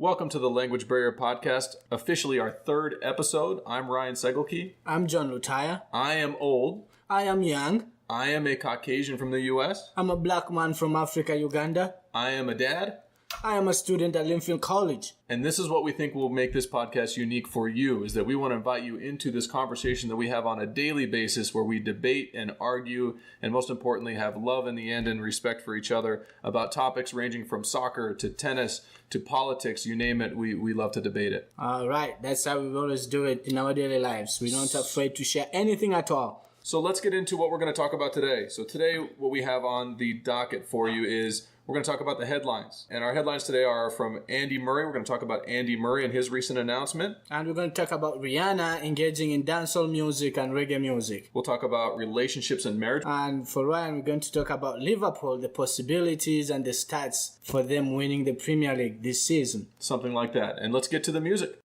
Welcome to the Language Barrier Podcast, officially our third episode. I'm Ryan Segelke. I'm John Lutaya. I am old. I am young. I am a Caucasian from the U.S. I'm a black man from Africa, Uganda. I am a dad. I am a student at Linfield College. And this is what we think will make this podcast unique for you, is that we want to invite you into this conversation that we have on a daily basis where we debate and argue and most importantly have love in the end and respect for each other about topics ranging from soccer to tennis to politics, you name it, we love to debate it. All right, that's how we always do it in our daily lives. We're not afraid to share anything at all. So let's get into what we're going to talk about today. So today what we have on the docket for you is we're going to talk about the headlines. And our headlines today are from Andy Murray. We're going to talk about Andy Murray and his recent announcement. And we're going to talk about Rihanna engaging in dancehall music and reggae music. We'll talk about relationships and marriage. And for Ryan, we're going to talk about Liverpool, the possibilities and the stats for them winning the Premier League this season. Something like that. And let's get to the music.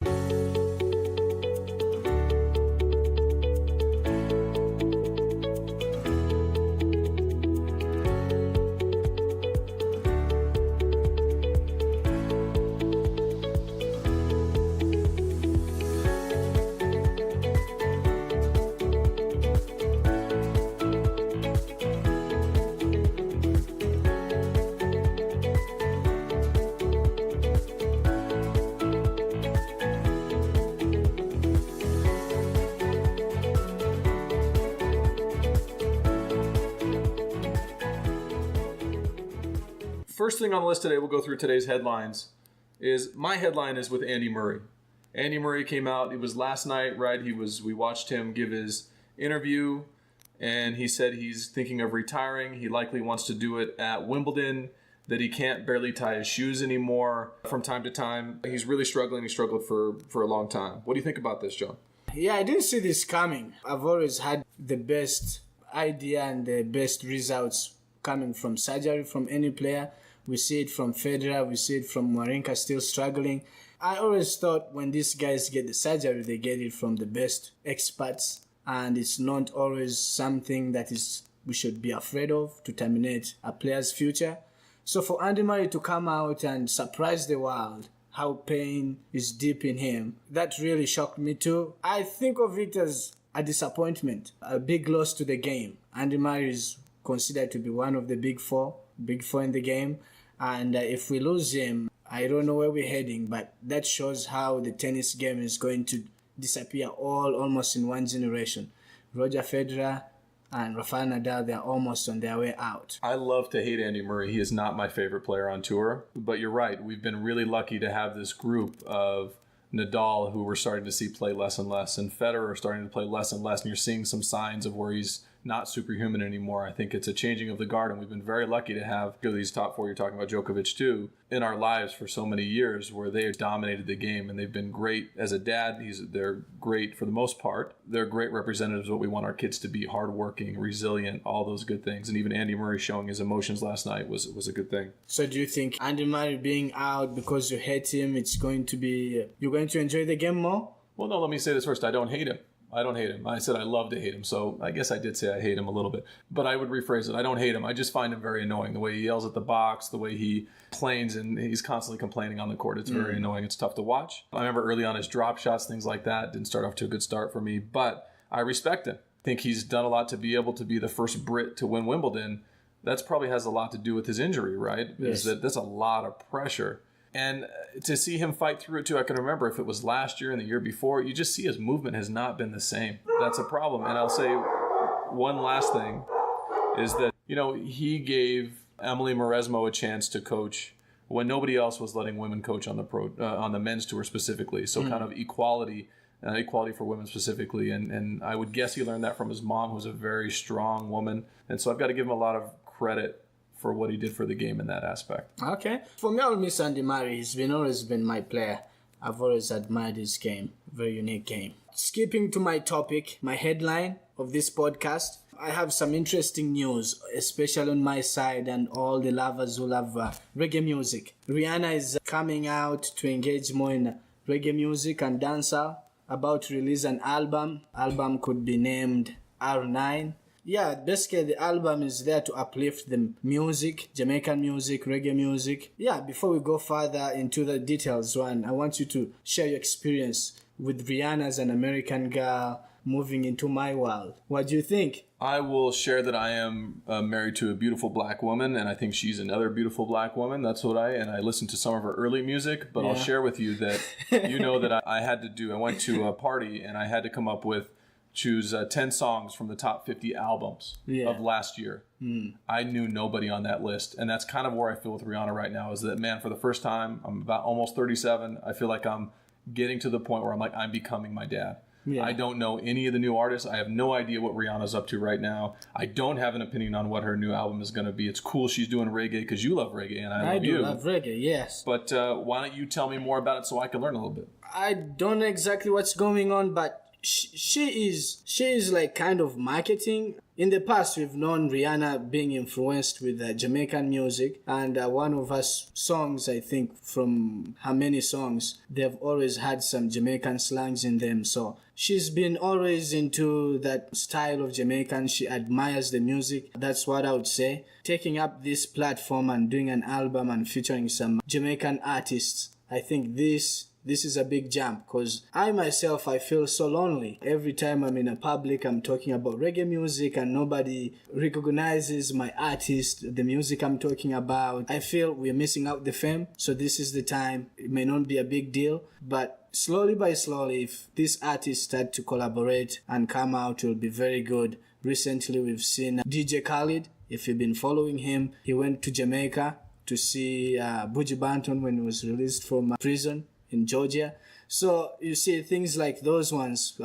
First thing on the list today, we'll go through today's headlines, is my headline is with Andy Murray. Andy Murray came out, it was last night, right? We watched him give his interview, and he said he's thinking of retiring. He likely wants to do it at Wimbledon, that he can't barely tie his shoes anymore from time to time. He's really struggling. He struggled for a long time. What do you think about this, John? Yeah, I didn't see this coming. I've always had the best idea and the best results coming from surgery from any player. We see it from Federer, we see it from Wawrinka still struggling. I always thought when these guys get the surgery, they get it from the best experts, and it's not always something that we should be afraid of to terminate a player's future. So for Andy Murray to come out and surprise the world, how pain is deep in him, that really shocked me too. I think of it as a disappointment, a big loss to the game. Andy Murray is considered to be one of the big four in the game. And if we lose him, I don't know where we're heading, but that shows how the tennis game is going to disappear almost in one generation. Roger Federer and Rafael Nadal, they're almost on their way out. I love to hate Andy Murray. He is not my favorite player on tour. But you're right. We've been really lucky to have this group of Nadal who we're starting to see play less and less, and Federer starting to play less and less. And you're seeing some signs of where he's not superhuman anymore. I think it's a changing of the guard, and we've been very lucky to have these top four, you're talking about Djokovic too, in our lives for so many years where they have dominated the game, and they've been great. As a dad, they're great for the most part. They're great representatives of what we want our kids to be: hardworking, resilient, all those good things. And even Andy Murray showing his emotions last night was a good thing. So do you think Andy Murray being out because you hate him, you're going to enjoy the game more? Well, no, let me say this first. I don't hate him. I said I love to hate him, so I guess I did say I hate him a little bit. But I would rephrase it. I don't hate him. I just find him very annoying. The way he yells at the box, the way he plays, and he's constantly complaining on the court. It's very annoying. It's tough to watch. I remember early on his drop shots, things like that, didn't start off to a good start for me. But I respect him. I think he's done a lot to be able to be the first Brit to win Wimbledon. That probably has a lot to do with his injury, right? Yes. That's a lot of pressure. And to see him fight through it too, I can remember if it was last year and the year before, you just see his movement has not been the same. That's a problem. And I'll say one last thing is that, he gave Emily Mauresmo a chance to coach when nobody else was letting women coach on the men's tour specifically. So kind of equality for women specifically. And I would guess he learned that from his mom, who's a very strong woman. And so I've got to give him a lot of credit for what he did for the game in that aspect. Okay. For me, I'll miss Andy Murray. He's always been my player. I've always admired his game. Very unique game. Skipping to my topic, my headline of this podcast, I have some interesting news, especially on my side and all the lovers who love reggae music. Rihanna is coming out to engage more in reggae music and dancehall, about to release an album. Album could be named R9. Yeah, basically the album is there to uplift the music, Jamaican music, reggae music. Yeah, before we go further into the details, Juan, I want you to share your experience with Rihanna as an American girl moving into my world. What do you think? I will share that I am married to a beautiful black woman, and I think she's another beautiful black woman. That's what and I listened to some of her early music, but I'll share with you that, that I went to a party and I had to come up with, choose 10 songs from the top 50 albums of last year. I knew nobody on that list, and that's kind of where I feel with Rihanna right now, is that, man, for the first time, I'm about almost 37, I feel like I'm getting to the point where I'm becoming my dad. Yeah. I don't know any of the new artists. I have no idea what Rihanna's up to right now. I don't have an opinion on what her new album is going to be. It's cool she's doing reggae because you love reggae and I love you. I do love reggae, yes. But why don't you tell me more about it so I can learn a little bit? I don't know exactly what's going on, but she is like kind of marketing. In the past, we've known Rihanna being influenced with Jamaican music, and one of her songs, I think, from her many songs, they've always had some Jamaican slangs in them. So she's been always into that style of Jamaican. She admires the music. That's what I would say. Taking up this platform and doing an album and featuring some Jamaican artists, I think this is a big jump, because I myself, I feel so lonely. Every time I'm in a public, I'm talking about reggae music and nobody recognizes my artist, the music I'm talking about. I feel we're missing out the fame. So this is the time. It may not be a big deal, but slowly by slowly, if these artists start to collaborate and come out, it will be very good. Recently, we've seen DJ Khaled. If you've been following him, he went to Jamaica to see Buju Banton when he was released from prison in Georgia. So you see things like those ones,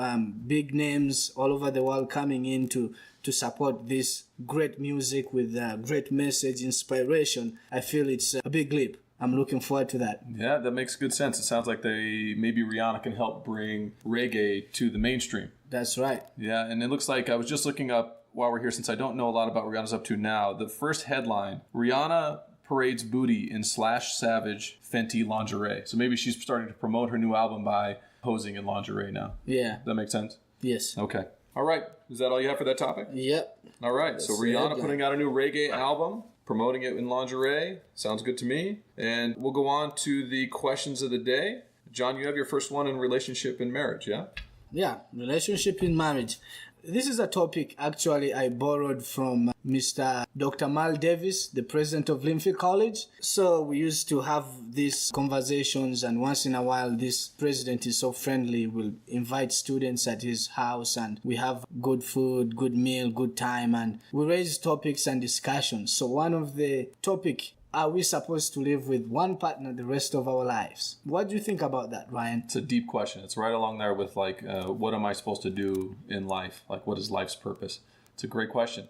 big names all over the world coming in to support this great music with great message, inspiration. I feel it's a big leap. I'm looking forward to that. Yeah, that makes good sense. It sounds like maybe Rihanna can help bring reggae to the mainstream. That's right. Yeah, and it looks like I was just looking up while we're here, since I don't know a lot about what Rihanna's up to now. The first headline, Rihanna parades booty in Slash Savage Fenty lingerie. So maybe she's starting to promote her new album by posing in lingerie now. Yeah. Does that make sense? Yes. Okay. All right. Is that all you have for that topic? Yep. All right. So Rihanna putting out a new reggae album, promoting it in lingerie. Sounds good to me. And we'll go on to the questions of the day. John, you have your first one in relationship and marriage, yeah? Yeah, relationship in marriage. This is a topic actually I borrowed from Mr. Dr. Mal Davis, the president of Linfield College. So we used to have these conversations, and once in a while this president is so friendly, will invite students at his house and we have good food, good meal, good time, and we raise topics and discussions. So one of the topic, are we supposed to live with one partner the rest of our lives? What do you think about that, Ryan? It's a deep question. It's right along there with what am I supposed to do in life? Like, what is life's purpose? It's a great question.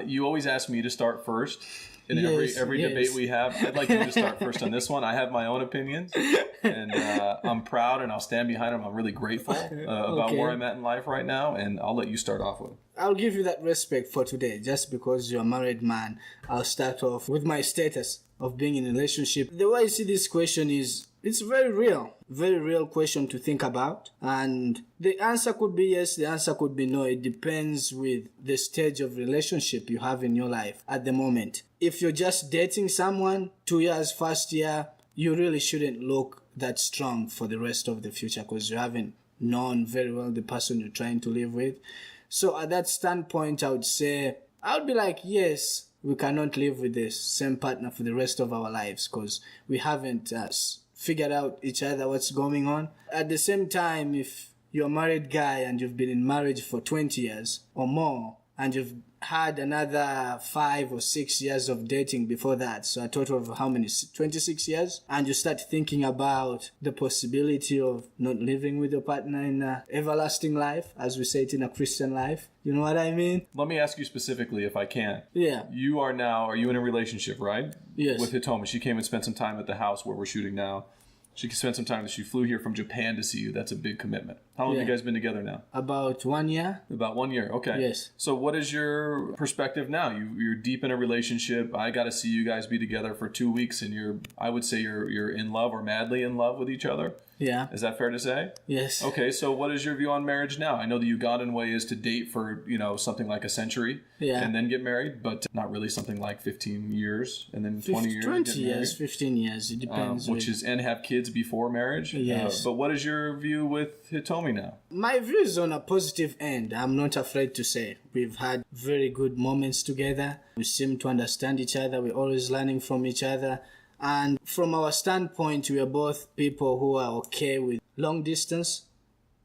You always ask me to start first in every debate we have. I'd like you to start first on this one. I have my own opinions, and I'm proud, and I'll stand behind them. I'm really grateful about where I'm at in life right now, and I'll let you start off with it. I'll give you that respect for today. Just because you're a married man, I'll start off with my status of being in a relationship. The way I see this question is, it's very real question to think about. And the answer could be yes, the answer could be no. It depends with the stage of relationship you have in your life at the moment. If you're just dating someone, 2 years, first year, you really shouldn't look that strong for the rest of the future, because you haven't known very well the person you're trying to live with. So at that standpoint, I would be like, yes, we cannot live with the same partner for the rest of our lives, because we haven't figured out each other what's going on. At the same time, if you're a married guy and you've been in marriage for 20 years or more, and you've had another 5 or 6 years of dating before that, so a total of how many? 26 years, and you start thinking about the possibility of not living with your partner in everlasting life, as we say it in a Christian life. You know what I mean? Let me ask you specifically, if I can. Yeah. Are you in a relationship, right? Yes. With Hitomi. She came and spent some time at the house where we're shooting now. She spent some time. She flew here from Japan to see you. That's a big commitment. How long have you guys been together now? About 1 year. About 1 year. Okay. Yes. So what is your perspective now? You're deep in a relationship. I got to see you guys be together for 2 weeks, and I would say you're in love or madly in love with each other. Yeah. Is that fair to say? Yes. Okay. So what is your view on marriage now? I know the Ugandan way is to date for, something like a century and then get married, but not really something like 15 years and then 20 years. 20 years, 15 years. It depends. And have kids before marriage. Yes. But what is your view with Hitomi now? My view is on a positive end. I'm not afraid to say. We've had very good moments together. We seem to understand each other. We're always learning from each other. And from our standpoint, we are both people who are okay with long distance.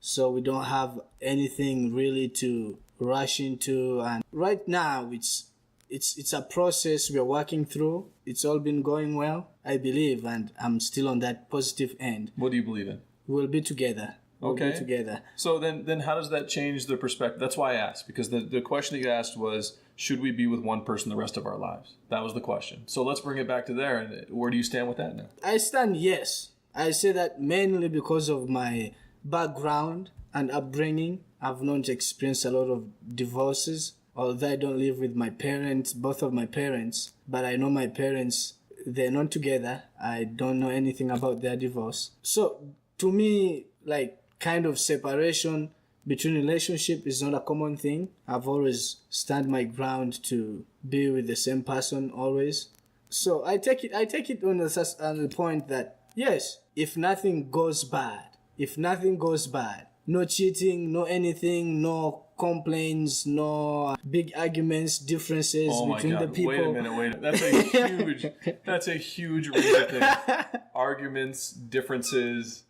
So we don't have anything really to rush into. And right now, it's a process we're working through. It's all been going well, I believe, and I'm still on that positive end. What do you believe in? We'll be together. We'll be together. So then how does that change the perspective? That's why I asked, because the question that you asked was, should we be with one person the rest of our lives? That was the question. So let's bring it back to there. And where do you stand with that now? I stand yes. I say that mainly because of my background and upbringing. I've not experienced a lot of divorces, although I don't live with my parents, both of my parents. But I know my parents, they're not together. I don't know anything about their divorce. So to me, kind of separation between relationship is not a common thing. I've always stand my ground to be with the same person always. So I take it on the point that yes, if nothing goes bad, no cheating, no anything, no complaints, no big arguments, differences between the people. Wait a minute. That's a huge reason thing. Arguments, differences,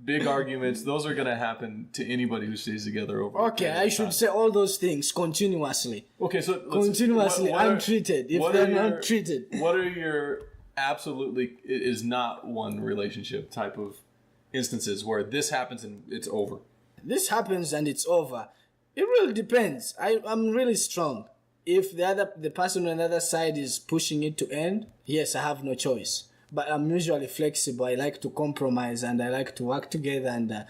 big arguments, those are going to happen to anybody who stays together over Okay, I should say all those things continuously. Okay, so continuously untreated. If they're not treated. What are your absolutely is not one relationship type of instances where this happens and it's over? This happens and it's over. It really depends. I'm really strong. If the person on the other side is pushing it to end, yes, I have no choice. But I'm usually flexible. I like to compromise and I like to work together. And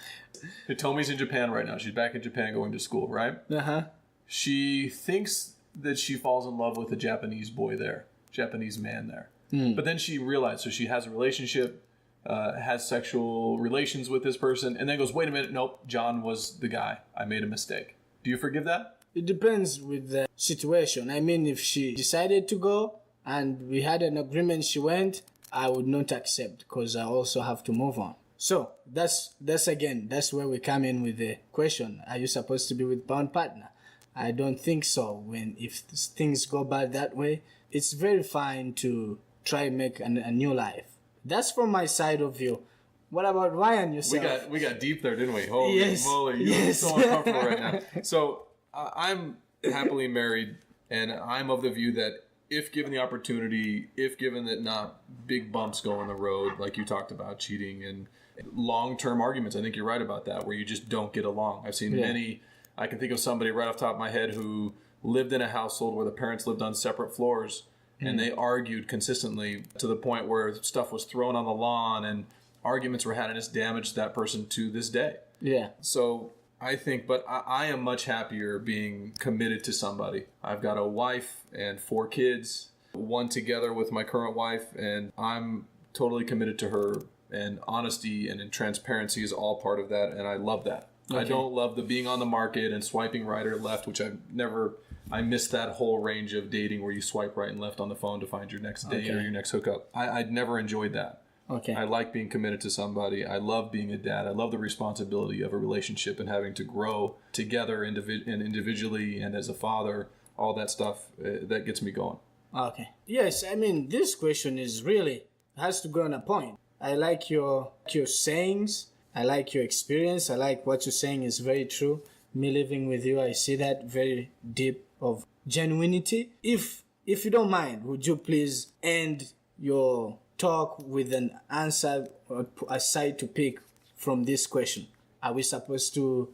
Hitomi's in Japan right now. She's back in Japan going to school, right? Uh-huh. She thinks that she falls in love with a Japanese boy there, Japanese man there. But then she realized, so she has a relationship, has sexual relations with this person, and then goes, wait a minute, nope, John was the guy. I made a mistake. Do you forgive that? It depends with the situation. I mean, if she decided to go and we had an agreement, she went, I would not accept because I also have to move on. So that's where we come in with the question: are you supposed to be with bound partner? I don't think so. If things go bad that way, it's very fine to try and make a new life. That's from my side of view. What about Ryan yourself? We got deep there, didn't we? Holy moly, you're so uncomfortable right now. So I'm happily married, and I'm of the view that if given the opportunity, if given that not big bumps go on the road, like you talked about, cheating and long-term arguments, I think you're right about that, where you just don't get along. I've seen many. I can think of somebody right off the top of my head who lived in a household where the parents lived on separate floors, and they argued consistently to the point where stuff was thrown on the lawn and arguments were had, and it's damaged that person to this day. Yeah. So I think, but I am much happier being committed to somebody. I've got a wife and 4 kids, one together with my current wife, and I'm totally committed to her, and honesty and transparency is all part of that, and I love that. Okay. I don't love the being on the market and swiping right or left, which I missed that whole range of dating where you swipe right and left on the phone to find your next date or your next hookup. I'd never enjoyed that. Okay. I like being committed to somebody. I love being a dad. I love the responsibility of a relationship and having to grow together and individually and as a father, all that stuff, that gets me going. Okay. Yes, I mean, this question has to go on a point. I like your sayings. I like your experience. I like what you're saying is very true. Me living with you, I see that very deep of genuinity. If you don't mind, would you please end your talk with an answer or a side to pick from this question? Are we supposed to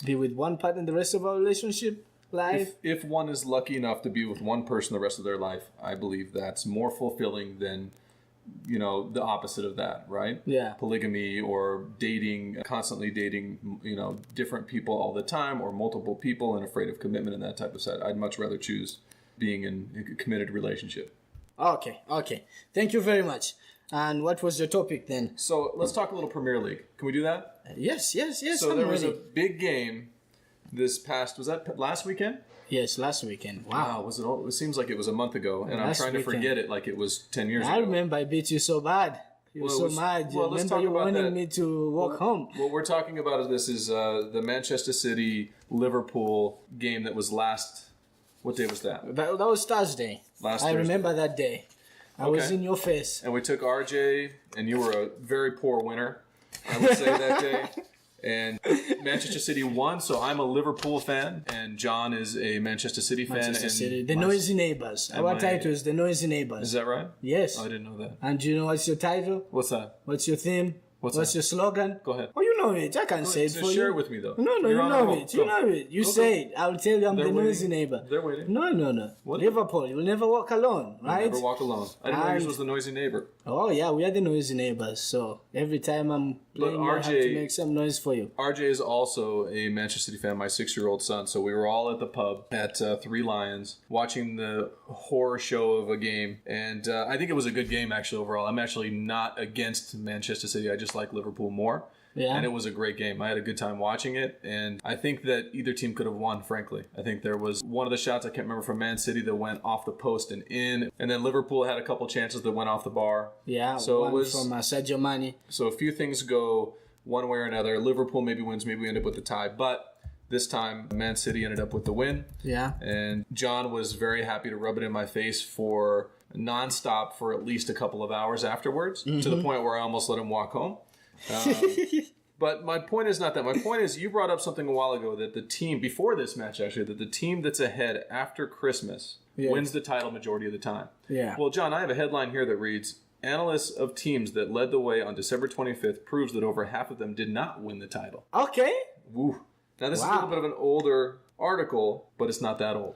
be with one partner the rest of our relationship life? If one is lucky enough to be with one person the rest of their life, I believe that's more fulfilling than the opposite of that, right? Yeah. Polygamy or constantly dating, different people all the time or multiple people and afraid of commitment and that type of side. I'd much rather choose being in a committed relationship. Okay. Thank you very much. And what was your topic then? So let's talk a little Premier League. Can we do that? Yes. So there was a big game was that last weekend? Yes, last weekend. Wow. Was it? It seems like it was a month ago, and I'm trying to forget it like it was 10 years ago. I remember I beat you so bad. You were so mad. You remember you wanting me to walk home. What we're talking about is the Manchester City Liverpool game that was last. What day was that? That was Thursday. I remember that day. I was in your face. And we took RJ, and you were a very poor winner, I would say, that day. And Manchester City won, so I'm a Liverpool fan, and John is a Manchester City fan. Manchester City. The Noisy Neighbors. Our title is The Noisy Neighbors. Is that right? Yes. Oh, I didn't know that. And do you know what's your title? What's that? What's your theme? What's your slogan? Go ahead. Oh, you know it. I can say it for you. Share it with me, though. No, you know it. You know it. You say it. I'll tell you I'm the noisy neighbor. They're waiting. No. What? Liverpool, you'll never walk alone, right? Never walk alone. I didn't know yours was the noisy neighbor. Oh, yeah, we are the noisy neighbors. So every time I'm playing, I have to make some noise for you. RJ is also a Manchester City fan, my 6-year-old son. So we were all at the pub at Three Lions watching the horror show of a game. And I think it was a good game, actually, overall. I'm actually not against Manchester City. I just like Liverpool more. Yeah. And it was a great game. I had a good time watching it. And I think that either team could have won, frankly. I think there was one of the shots, I can't remember, from Man City that went off the post and in. And then Liverpool had a couple chances that went off the bar. Yeah, so one it was, from Sadio Mane. So a few things go one way or another. Liverpool maybe wins, maybe we end up with the tie. But this time, Man City ended up with the win. Yeah. And John was very happy to rub it in my face for nonstop for at least a couple of hours afterwards, to the point where I almost let him walk home. But my point is not that. My point is you brought up something a while ago that the team, before this match actually, that the team that's ahead after Christmas wins the title majority of the time. Yeah. Well, John, I have a headline here that reads, analysts of teams that led the way on December 25th proves that over half of them did not win the title. Okay. Woo. Now, this is a little bit of an older article, but it's not that old.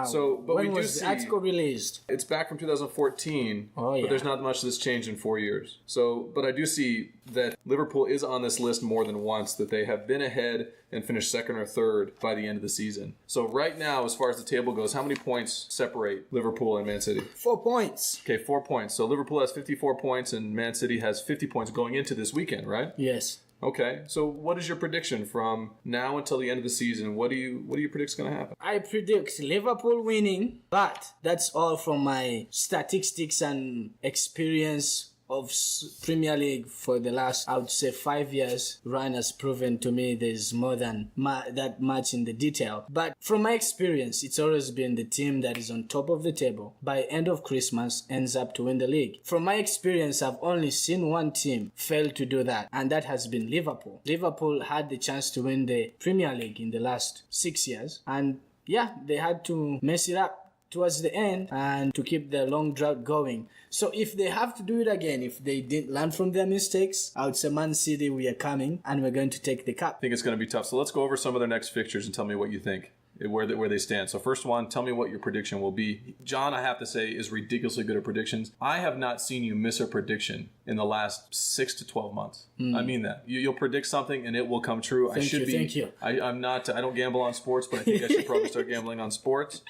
So, but when we do was see the article released? It's back from 2014, but there's not much that's changed in 4 years. So, but I do see that Liverpool is on this list more than once, that they have been ahead and finished second or third by the end of the season. So right now, as far as the table goes, how many points separate Liverpool and Man City? 4 points. Okay, 4 points. So Liverpool has 54 points and Man City has 50 points going into this weekend, right? Yes. Okay, so what is your prediction from now until the end of the season? What do you predict is going to happen? I predict Liverpool winning, but that's all from my statistics and experience of Premier League for the last, I would say, 5 years. Ryan has proven to me there's more than that much in the detail. But from my experience, it's always been the team that is on top of the table by end of Christmas ends up to win the league. From my experience, I've only seen one team fail to do that, and that has been Liverpool. Liverpool had the chance to win the Premier League in the last 6 years, and they had to mess it up towards the end and to keep the long drought going. So if they have to do it again, if they didn't learn from their mistakes, I would say Man City, we are coming and we're going to take the cup. I think it's going to be tough. So let's go over some of their next fixtures and tell me what you think, where they stand. So first one, tell me what your prediction will be. John, I have to say, is ridiculously good at predictions. I have not seen you miss a prediction in the last 6 to 12 months. I mean that. You'll predict something and it will come true. Thank you. I'm not. I don't gamble on sports, but I think I should probably start gambling on sports.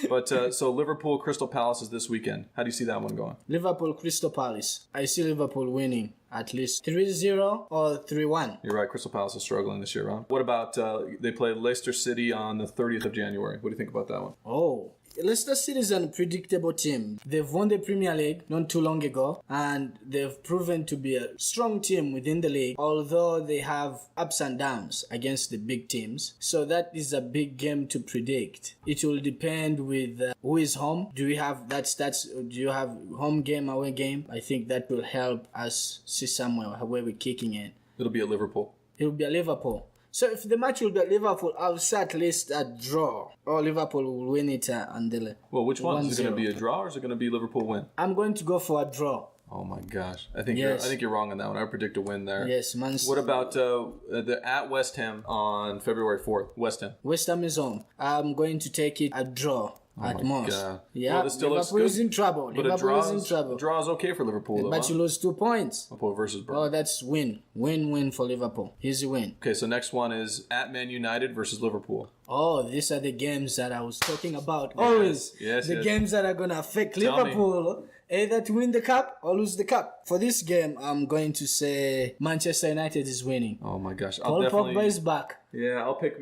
But so Liverpool, Crystal Palace is this weekend. How do you see that one going? Liverpool, Crystal Palace. I see Liverpool winning at least 3-0 or 3-1. You're right. Crystal Palace is struggling this year, Ron. What about they play Leicester City on the 30th of January? What do you think about that one? Oh, Leicester City is an unpredictable team. They've won the Premier League not too long ago, and they've proven to be a strong team within the league, although they have ups and downs against the big teams. So that is a big game to predict. It will depend with who is home. Do you have do you have home game, away game? I think that will help us see somewhere where we're kicking in. It'll be at Liverpool. It will be at Liverpool. So if the match will be at Liverpool, I'll say at least a draw. Or Liverpool will win it on the Well, which one? Is it going to be a draw or is it going to be Liverpool win? I'm going to go for a draw. Oh my gosh. I think you're wrong on that one. I predict a win there. Yes, Man City. What about the at West Ham on February 4th? West Ham. West Ham is home. I'm going to take it a draw. at most. God. Yeah, Well, this still looks Liverpool is good. in trouble. But Liverpool is in trouble. a draw is okay for Liverpool, though. But you lose 2 points. Liverpool versus Burnley. Oh, that's win. Win for Liverpool. Easy win. Okay, so next one is at Man United versus Liverpool. Oh, these are the games that I was talking about. Always. Yes. Games that are going to affect Tell me. Liverpool. Either to win the cup or lose the cup. For this game, I'm going to say Manchester United is winning. Oh my gosh, Paul Pogba is back. Yeah, I'll pick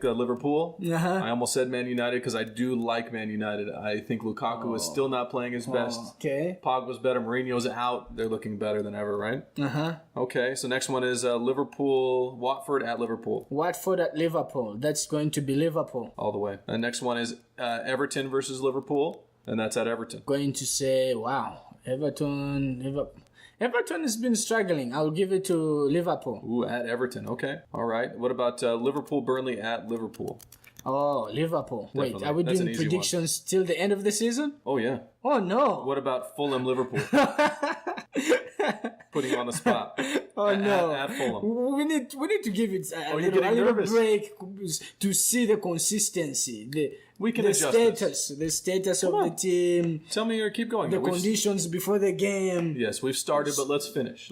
Liverpool. Uh-huh. I almost said Man United because I do like Man United. I think Lukaku is still not playing his best. Okay. Pogba's better. Mourinho's out. They're looking better than ever, right? Uh-huh. Okay, so next one is Watford at Liverpool. Watford at Liverpool. That's going to be Liverpool. All the way. And next one is Everton versus Liverpool, and that's at Everton. Going to say, wow, Everton has been struggling. I'll give it to Liverpool. Ooh, at Everton. Okay. All right. What about Liverpool, Burnley at Liverpool? Oh, Liverpool. Definitely. Wait, are we That's an doing easy predictions till the end of the season? Oh, yeah. Oh, no. What about Fulham, Liverpool? Putting you on the spot. Oh, no. At Fulham. We need to give it a you're getting little nervous. break to see the consistency, We can the adjust status of the team, Tell me or keep going. the conditions before the game. Yes, we've started, but let's finish.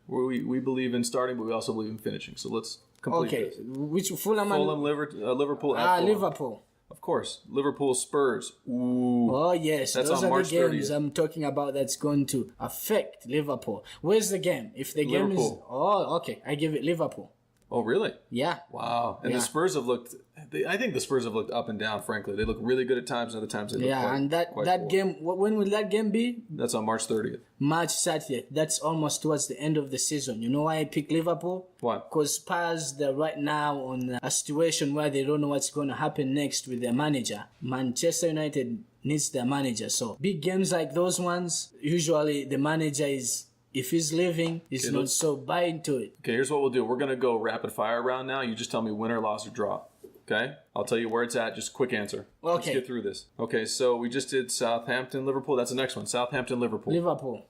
We believe in starting, but we also believe in finishing. So let's complete Okay, this. which Fulham and Liverpool at Fulham. Liverpool. Of course. Liverpool, Spurs. Ooh. Oh yes, That's those on are March the games 30th. I'm talking about. That's going to affect Liverpool. Where's the game? If the game is okay, I give it Liverpool. Oh, really? Yeah. Wow. And Yeah. the Spurs have looked... I think the Spurs have looked up and down, frankly. They look really good at times, and other times they look Yeah, and that poor. game. When will that game be? That's on March 30th. March 30th. That's almost towards the end of the season. You know why I pick Liverpool? Why? Because Spurs, they're right now on a situation where they don't know what's going to happen next with their manager. Manchester United needs their manager. So big games like those ones, usually the manager is... If he's leaving, he's not so buy into it. Okay, here's what we'll do. We're going to go rapid fire round now. You just tell me win or loss or draw. Okay? I'll tell you where it's at. Just quick answer. Let's Okay. get through this. Okay, so we just did Southampton, Liverpool. That's the next one. Southampton, Liverpool.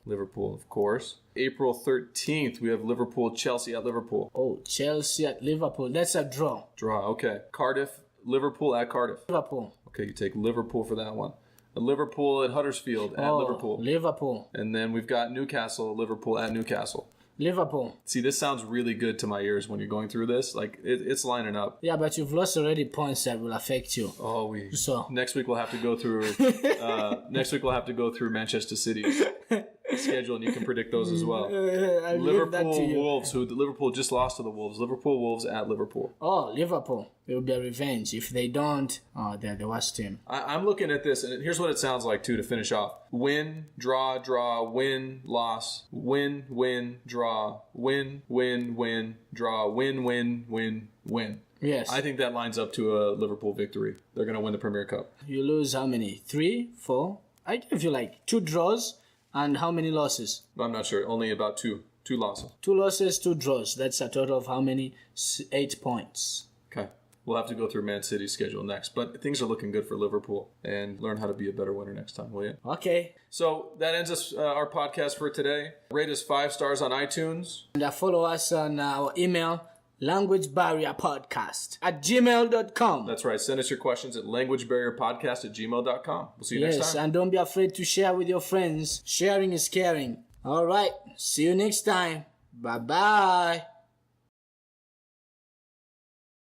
Liverpool, of course. April 13th, we have Liverpool, Chelsea at Liverpool. Oh, Chelsea at Liverpool. That's a draw. Draw, okay. Cardiff, Liverpool at Cardiff. Liverpool. Okay, you take Liverpool for that one. Liverpool at Huddersfield at Liverpool. Liverpool. And then we've got Newcastle, Liverpool at Newcastle. Liverpool. See, this sounds really good to my ears when you're going through this. Like, it's lining up. Yeah, but you've lost already points that will affect you. Oh, So next week we'll have to go through. Next week we'll have to go through Manchester City's schedule, and you can predict those as well. I'll leave that to Liverpool you. Wolves, who Liverpool just lost to the Wolves. Liverpool Wolves at Liverpool. Oh, Liverpool. It will be a revenge. If they don't, they're the worst team. I'm looking at this, and here's what it sounds like too to finish off: win, draw, win, loss, win, draw, win, draw, win. Yes. I think that lines up to a Liverpool victory. They're going to win the Premier Cup. You lose how many? 3, 4? I give you like 2 draws and how many losses? I'm not sure. Only about two losses. 2 losses, 2 draws. That's a total of how many? 8 points. Okay. We'll have to go through Man City's schedule next, but things are looking good for Liverpool, and learn how to be a better winner next time, will you? Okay. So that ends us our podcast for today. Rate us 5 stars on iTunes. And follow us on our email, languagebarrierpodcast@gmail.com. That's right. Send us your questions at languagebarrierpodcast@gmail.com. We'll see you next Yes, time. and don't be afraid to share with your friends. Sharing is caring. All right. See you next time. Bye-bye.